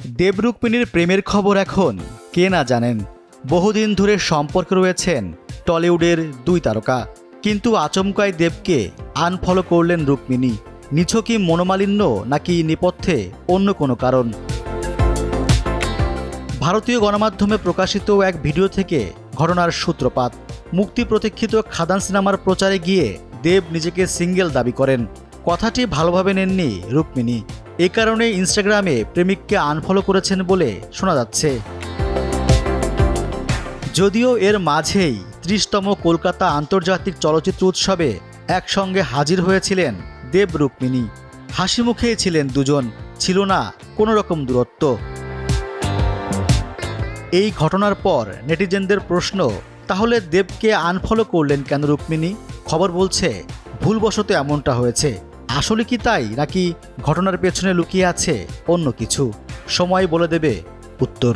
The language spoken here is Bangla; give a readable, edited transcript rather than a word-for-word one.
দেব রুক্মিণীর প্রেমের খবর এখন কে না জানেন। বহুদিন ধরে সম্পর্কে রয়েছেন টলিউডের দুই তারকা, কিন্তু আচমকাই দেবকে আনফলো করলেন রুক্মিণী। নিছকই মনোমালিন্য নাকি নেপথ্যে অন্য কোনো কারণ? ভারতীয় গণমাধ্যমে প্রকাশিত এক ভিডিও থেকে ঘটনার সূত্রপাত। মুক্তি প্রতীক্ষিত খাদান সিনেমার প্রচারে গিয়ে দেব নিজেকে সিঙ্গেল দাবি করেন। কথাটি ভালোভাবে নেননি রুক্মিণী। এ কারণে ইনস্টাগ্রামে প্রেমিককে আনফলো করেছেন বলে শোনা যাচ্ছে। যদিও এর মাঝেই ৩০তম কলকাতা আন্তর্জাতিক চলচ্চিত্র উৎসবে একসঙ্গে হাজির হয়েছিলেন দেব রুক্মিণী। হাসি মুখেই ছিলেন দুজন, ছিল না কোনো রকম দূরত্ব। এই ঘটনার পর নেটিজেনদের প্রশ্ন, তাহলে দেবকে আনফলো করলেন কেন রুক্মিণী? খবর বলছে ভুলবশত এমনটা হয়েছে। আসলে কি তাই, নাকি ঘটনার পেছনে লুকিয়ে আছে অন্য কিছু? সময় বলে দেবে উত্তর।